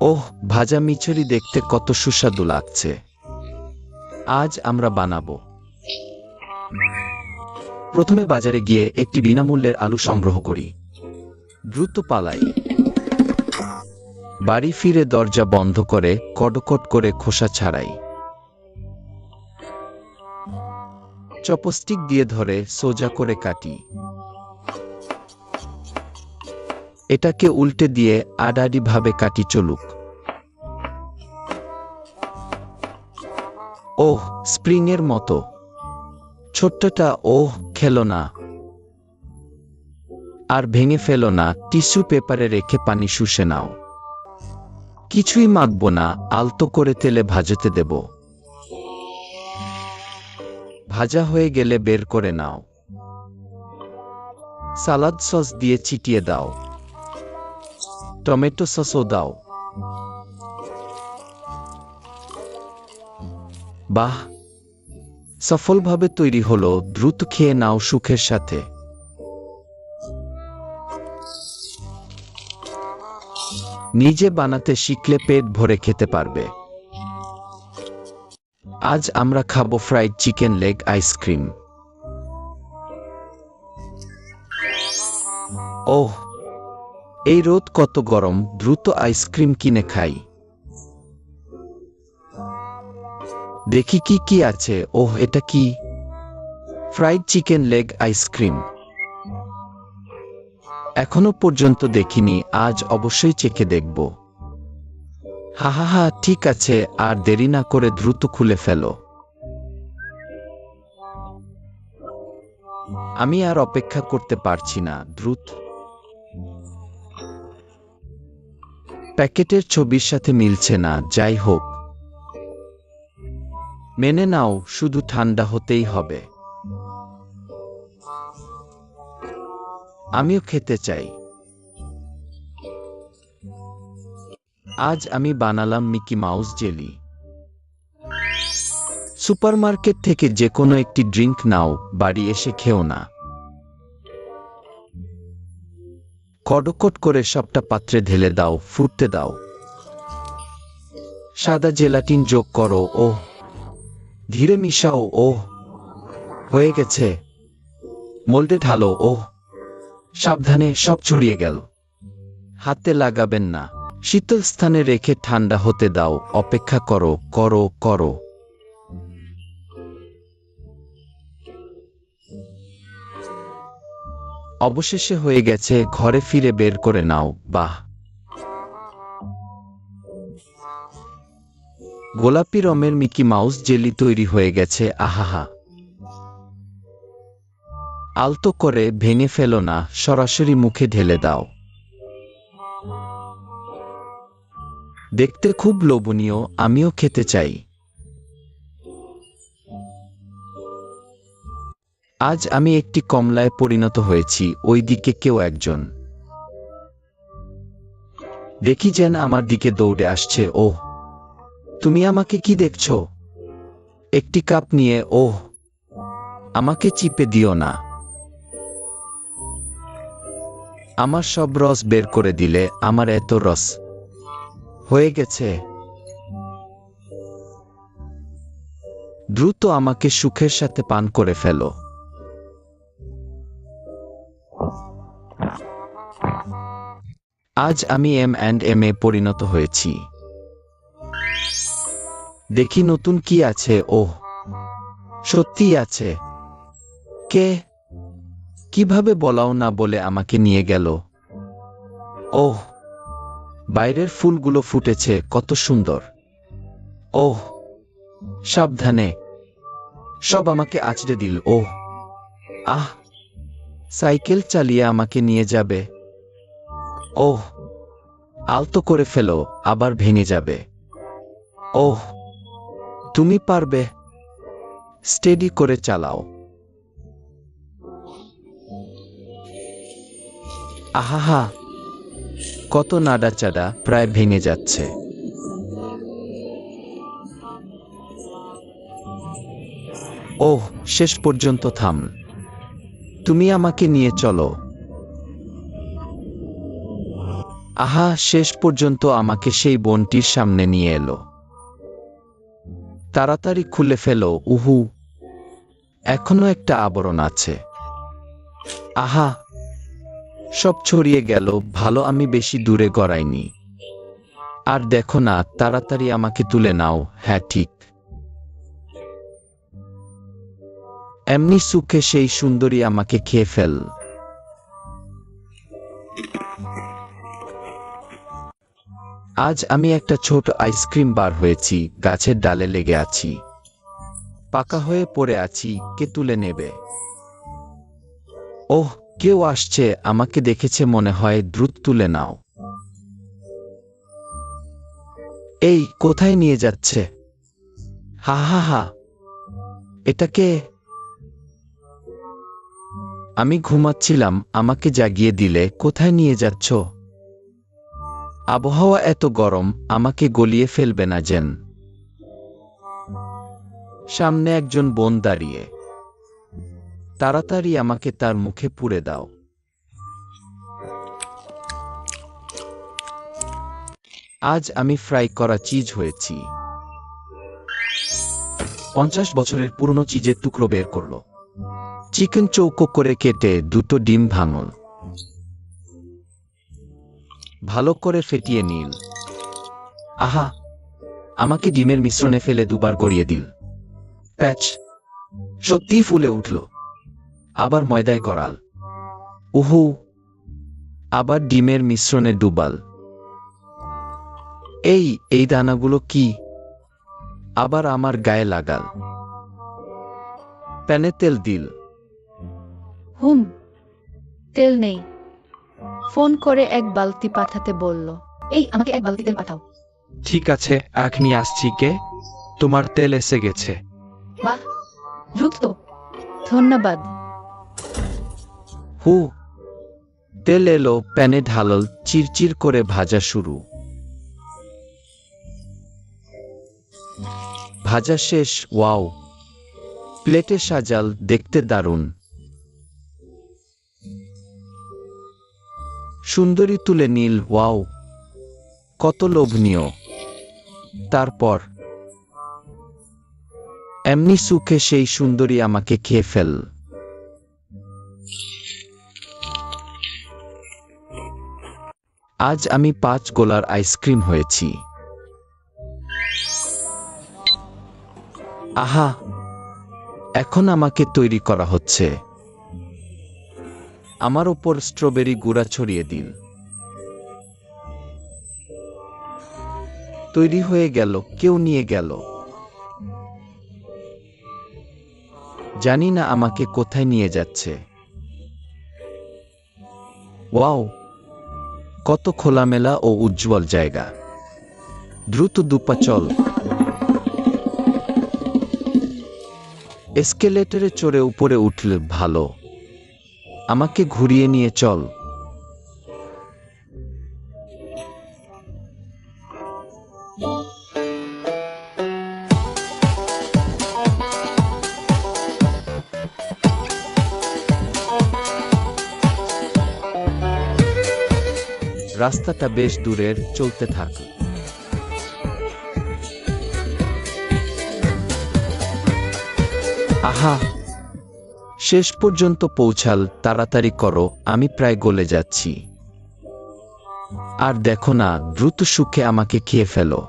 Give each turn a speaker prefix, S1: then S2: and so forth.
S1: ওহ, ভাজা মিছরি দেখতে কত সুস্বাদু লাগছে। আজ আমরা বানাবো। প্রথমে বাজারে গিয়ে একটি বিনামূল্যের আলু সংগ্রহ করি। দ্রুত পালাই। বাড়ি ফিরে দরজা বন্ধ করে কটকট করে খোসা ছাড়াই। চপস্টিক দিয়ে ধরে সোজা করে কাটি। এটাকে উল্টে দিয়ে আড়াআড়ি ভাবে কাটি চলুক। ওহ, স্প্রিং এর মতো ছোট্টটা। ওহ, খেলো না আর ভেঙে ফেলো না। টিস্যু পেপারে রেখে পানি শুষে নাও। কিছুই মাখবো না, আলতো করে তেলে ভাজতে দেব। ভাজা হয়ে গেলে বের করে নাও। সালাদ সস দিয়ে ছিটিয়ে দাও। টমেটো সসও দাও। বাহ, সফলভাবে তৈরি হলো। দ্রুত খেয়ে নাও সুখের সাথে। নিজে বানাতে শিখলে পেট ভরে খেতে পারবে। আজ আমরা খাবো ফ্রাইড চিকেন লেগ আইসক্রিম। ওহ, এই রোদ কত গরম। দ্রুত আইসক্রিম কিনে খাই। দেখি কি কি আছে। ওহ, এটা কি? Fried chicken leg ice cream. এখনো পর্যন্ত দেখিনি, আজ অবশ্যই চেখে দেখব। হা হা হা, ঠিক আছে, আর দেরি না করে দ্রুত খুলে ফেলো। আমি আর অপেক্ষা করতে পারছি না, দ্রুত। প্যাকেটের ছবির সাথে মিলছে না। যাই হোক, মেনে নাও, শুধু ঠান্ডা হতেই হবে। আমিও খেতে চাই। আজ আমি বানালাম মিকি মাউস জেলি। সুপারমার্কেট থেকে যে কোনো একটি ড্রিঙ্ক নাও, বাড়ি এসে খেও না। কড়কট করে সবটা পাত্রে ঢেলে দাও, ফুটতে দাও। সাদা জেলাটিন যোগ করো। ওহ, ধীরে মিশাও। ওহ, হয়ে গেছে। মোল্ডে ঢালো। ওহ, সাবধানে, সব ছড়িয়ে গেল। হাতে লাগাবেন না। শীতল স্থানে রেখে ঠান্ডা হতে দাও। অপেক্ষা করো করো করো। অবশেষে হয়ে গেছে। ঘরে ফিরে বের করে নাও। বাহ, গোলাপি রঙের মিকি মাউস জেলি তৈরি হয়ে গেছে। আহাহা, আলতো করে, ভেঙে ফেলো না, সরাসরি মুখে ঢেলে দাও। দেখতে খুব লোভনীয়। আমিও খেতে চাই। আজ আমি একটি কমলায় পরিণত হয়েছি। ওইদিকে কেউ একজন দেখি যেন আমার দিকে দৌড়ে আসছে। ওহ, তুমি আমাকে কি দেখছো? একটি কাপ নিয়ে। ওহ, আমাকে চিপে দিও না। আমার সব রস বের করে দিলে। আমার এত রস হয়ে গেছে। দ্রুত আমাকে সুখের সাথে পান করে ফেলো। আজ আমি M&M এ পরিণত হয়েছি। দেখি নতুন কি আছে। ওহ, সত্যিই আছে। কে? কিভাবে বলাও না বলে আমাকে নিয়ে গেল? ওহ, বাইরের ফুলগুলো ফুটেছে, কত সুন্দর। ওহ, সাবধানে, সব আমাকে আঁচড়ে দিল। ওহ, আহ, সাইকেল চালিয়ে আমাকে নিয়ে যাবে। ওহ, আলতো করে ফেলো, আবার ভেঙে যাবে। ওহ, তুমি পারবে। স্টেডি করে চালাও। আহাহা, কত নাড়াচাড়া, প্রায় ভেঙে যাচ্ছে। ওহ, শেষ পর্যন্ত থাম। তুমি আমাকে নিয়ে চলো। আহা, শেষ পর্যন্ত আমাকে সেই বনটির সামনে নিয়ে এলো। তাড়াতাড়ি খুলে ফেলো। উহু, এখনো একটা আবরণ আছে। আহা, সব ছড়িয়ে গেল। ভালো, আমি বেশি দূরে গড়াইনি। আর দেখো না, তাড়াতাড়ি আমাকে তুলে নাও। হ্যাঁ, ঠিক। এমনি সুখে সেই সুন্দরী আমাকে খেয়ে ফেল। আজ আমি একটা ছোট আইসক্রিম বার হয়েছি, গাছের ডালে লেগে আছি, পাকা হয়ে পড়ে আছি। কে তুলে নেবে? ওহ, কেউ আসছে, আমাকে দেখেছে মনে হয়। দ্রুত তুলে নাও। এই, কোথায় নিয়ে যাচ্ছে? হা হা হা, এটা কে? আমি ঘুমাচ্ছিলাম, আমাকে জাগিয়ে দিলে। কোথায় নিয়ে যাচ্ছ? আবহাওয়া এত গরম, আমাকে গলিয়ে ফেলবে না যেন। সামনে একজন বোন দাঁড়িয়ে। তাড়াতাড়ি আমাকে তার মুখে পুরে দাও। আজ আমি ফ্রাই করা চিজ হয়েছি। 50 বছরের পুরনো চিজের টুকরো বের করল। চিকেন চৌকো করে কেটে 2টো ডিম ভাঙল। ভালো করে ফেটিয়ে নিল। আহা, আমাকে ডিমের মিশ্রণে ফেলে 2বার গড়িয়ে দিল। প্যাচ, সত্যিই ফুলে উঠল। আবার ময়দায় গড়াল। উহু, আবার ডিমের মিশ্রণে ডুবাল। এই দানাগুলো কি? আবার আমার গায়ে লাগাল। প্যানে তেল দিল।
S2: তেল নেই। ফোন করে 1 বালতি পাঠাতে বলল। আমাকে 1 বালতি তেল পাঠাও।
S3: ঠিক আছে, এখনই আসছি। কে? তোমার তেল এসে গেছে।
S2: বাহ, দ্রুত। ধন্যবাদ।
S1: হু, তেল এলো, প্যানে ঢালল, চিরচির করে ভাজা শুরু। ভাজা শেষ। ওয়াও, প্লেটে সাজাল। দেখতে দারুণ। সুন্দরী তুলে নীল। ওয়াও, কত লোভনীয়। তারপর এমনি সুখে সেই সুন্দরী আমাকে খেয়ে ফেল। আজ আমি 5 গোলার আইসক্রিম হয়েছি। আহা, এখন আমাকে তৈরি করা হচ্ছে। আমার ওপর স্ট্রবেরি গুঁড়া ছড়িয়ে দিন। তৈরি হয়ে গেল। কেউ নিয়ে গেল। জানি না আমাকে কোথায় নিয়ে যাচ্ছে। ওয়াও, কত খোলামেলা ও উজ্জ্বল জায়গা। দ্রুত দুপা চল। এসকেলেটরে চড়ে উপরে উঠলে ভালো। আমাকে ঘুরিয়ে নিয়ে চল। রাস্তাটা বেশ দূরের, চলতে থাক। আহা, শেষ পর্যন্ত পৌঁছাল। তাড়াতাড়ি করো, আমি প্রায় গলে যাচ্ছি। আর দেখো না, দ্রুত সুখে আমাকে খেয়ে ফেলো।